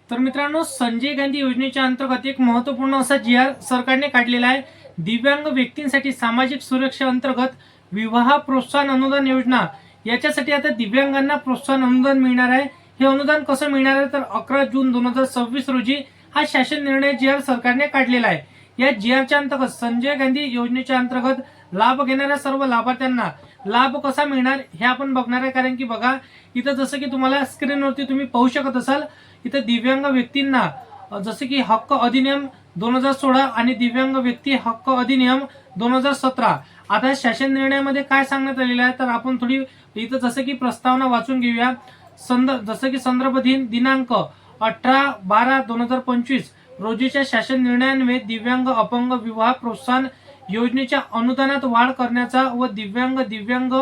तर मित्रांनो, संजय गांधी योजनेच्या अंतर्गत एक महत्त्वपूर्ण असा जी.आर. सरकारने काढलेला आहे. दिव्यांग व्यक्तींसाठी सामाजिक सुरक्षा अंतर्गत विवाह प्रोत्साहन अनुदान योजना. याच्यासाठी आता दिव्यांगांना प्रोत्साहन अनुदान मिळणार आहे. हे अनुदान कसं मिळणार आहे तर 11 जून 2026 रोजी हा शासन निर्णय जी.आर. सरकारने काढलेला आहे. या जी.आर.च्या अंतर्गत संजय गांधी योजनेच्या अंतर्गत लाभ घेणाऱ्या सर्व लाभार्थ्यांना लाभ कसा मिळणार हे आपण बघणार आहे. कारण की बघा, इथं जसं की तुम्हाला स्क्रीनवरती तुम्ही पाहू शकत असाल, इथं दिव्यांग व्यक्तींना जसे की हक्क अधिनियम 2016 आणि दिव्यांग व्यक्ती हक्क अधिनियम 2017. आता शासन निर्णयामध्ये काय सांगण्यात आलेलं आहे तर आपण थोडी इथं जसं की प्रस्तावना वाचून घेऊया. जसं की संदर्भ दिनांक 18/12/2025 रोजीच्या शासन निर्णयान्वये दिव्यांग अपंग विवाह प्रोत्साहन योजनेच्या अनुदानात वाढ करण्याचा व दिव्यांग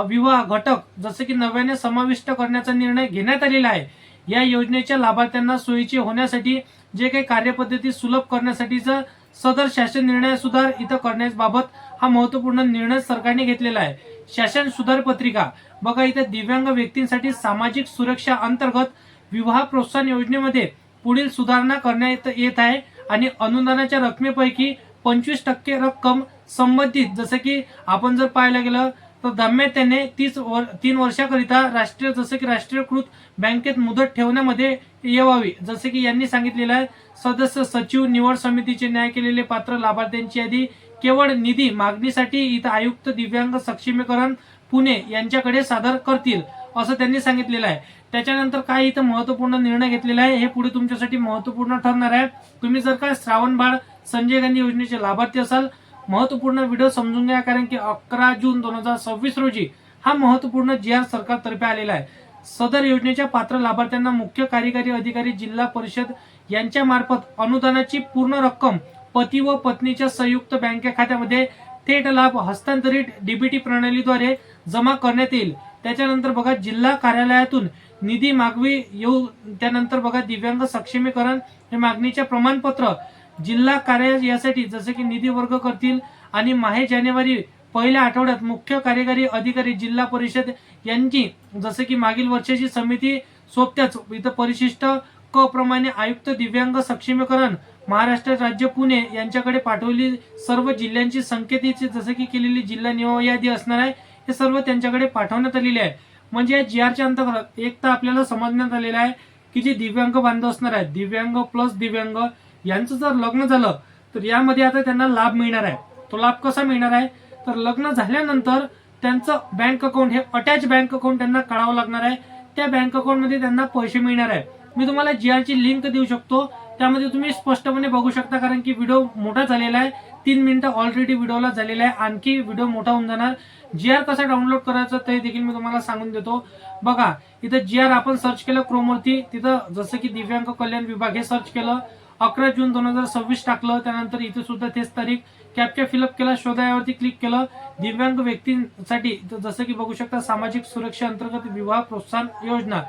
विवाह घटक जसे की नव्याने समाविष्ट करण्याचा निर्णय घेण्यात आलेला आहे. या योजनेच्या लाभार्थ्यांना सोयीचे होण्यासाठी जे काही कार्यपद्धती सुलभ करण्यासाठीचा सदर शासन निर्णय सुधार इथं करण्याबाबत हा महत्त्वपूर्ण निर्णय सरकारने घेतलेला आहे. शासन सुधार पत्रिका बघा, इथं दिव्यांग व्यक्तींसाठी सामाजिक सुरक्षा अंतर्गत विवाह प्रोत्साहन योजनेमध्ये पुढील सुधारणा करण्यात येत आहे आणि अनुदानाच्या रकमेपैकी 25% रक्कम संबंधित जसं की आपण जर पाहायला गेलं तर दाम्पत्याने 3 वर्षाकरिता राष्ट्रीयकृत बँकेत मुदत ठेवण्यामध्ये यावी. जसे की यांनी सांगितलेलं आहे, सदस्य सचिव निवड समितीचे न्याय केलेले पात्र लाभार्थ्यांची यादी केवळ निधी मागणीसाठी इथं आयुक्त दिव्यांग सक्षमीकरण पुणे यांच्याकडे सादर करतील असं त्यांनी सांगितलेलं आहे. त्याच्यानंतर काय इथं महत्त्वपूर्ण निर्णय घेतलेला आहे हे पुढे तुमच्यासाठी महत्त्वपूर्ण ठरणार आहे. तुम्ही जर का श्रावणबाळ संजय गांधी योजनेचे लाभार्थी असाल, महत्त्वपूर्ण व्हिडिओ समजून घ्या. कारण की 11 जून 2026 रोजी हा महत्त्वपूर्ण जी.आर. सरकारतर्फे आलेला आहे. सदर योजनेच्या पात्र लाभार्थ्यांना मुख्य कार्यकारी अधिकारी जिल्हा परिषद यांच्या मार्फत अनुदानाची पूर्ण रक्कम पती व पत्नीच्या संयुक्त बँक खात्यामध्ये थेट लाभ हस्तांतरित डीबीटी प्रणालीद्वारे जमा करण्यात येईल. त्याच्यानंतर बघा, जिल्हा कार्यालयातून निधी मागवी येऊ. त्यानंतर बघा, दिव्यांग सक्षमीकरण हे मागणीच्या प्रमाणपत्र जिल्हा कार्यालय यासाठी जसे की निधी वर्ग करतील आणि जानेवारी पहिल्या आठवड्यात मुख्य कार्यकारी अधिकारी जिल्हा परिषद यांची जसे की मागील वर्षाची समिती सोबत्याच इथं परिशिष्ट क प्रमाणे आयुक्त दिव्यांग सक्षमीकरण महाराष्ट्र राज्य पुणे यांच्याकडे पाठवली सर्व जिल्ह्यांची संकेतीची जसे की केलेली जिल्हा नियम यादी असणार आहे. हे सर्व त्यांच्याकडे पाठवण्यात आलेले आहे. म्हणजे या जी.आर.च्या अंतर्गत एक तर आपल्याला समजण्यात आलेलं आहे की जे दिव्यांग बांधव असणार आहेत, दिव्यांग प्लस दिव्यांग यांचं जर लग्न झालं तर यामध्ये आता त्यांना लाभ मिळणार आहे. तो लाभ कसा मिळणार आहे तर लग्न झाल्यानंतर त्यांचं बँक अकाउंट हे अटॅच बँक अकाउंट त्यांना काढावं लागणार आहे. त्या बँक अकाउंट मध्ये त्यांना पैसे मिळणार आहे. मी तुम्हाला जी.आर.ची लिंक देऊ शकतो, त्यामध्ये तुम्ही स्पष्टपणे बघू शकता. कारण की व्हिडिओ मोठा झालेला आहे, 3 मिनिटं ऑलरेडी व्हिडिओला झालेला आहे, आणखी व्हिडिओ मोठा होऊन जाणार. जी.आर. कसा डाउनलोड करायचा ते देखील मी तुम्हाला सांगून देतो. बघा, इथं जी.आर. आपण सर्च केलं क्रोमवरती, तिथं जसं की दिव्यांग कल्याण विभाग हे सर्च केलं, 11 जून 2026 टाकलं. त्यानंतर इथे सुद्धा तेच तारीख कॅप्चा फिलअप केला, शोधा यावरती क्लिक केलं. दिव्यांग व्यक्तींसाठी जसं की बघू शकता सामाजिक सुरक्षा अंतर्गत विवाह प्रोत्साहन योजना,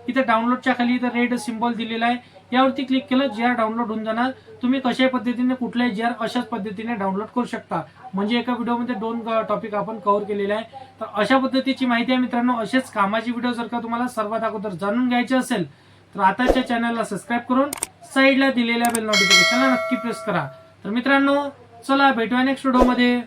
इथं डाउनलोडच्या खाली इथं रेड सिम्बॉल दिलेला आहे, यावरती क्लिक केलं. जी.आर. डाउनलोड होऊन जाणार. तुम्ही कशाही पद्धतीने कुठल्याही जी.आर. अशाच पद्धतीने डाउनलोड करू शकता. म्हणजे एका व्हिडिओमध्ये 2 टॉपिक आपण कव्हर केलेले आहे. तर अशा पद्धतीची माहिती आहे मित्रांनो. असेच कामाची व्हिडिओ जर का तुम्हाला सर्वात अगोदर जाणून घ्यायचे असेल तर आताच्या चॅनलला सबस्क्राईब करून साईडला दिलेल्या बेल नोटिफिकेशनला नक्की प्रेस करा. तर मित्रांनो, चला भेटूया नेक्स्ट व्हिडिओमध्ये.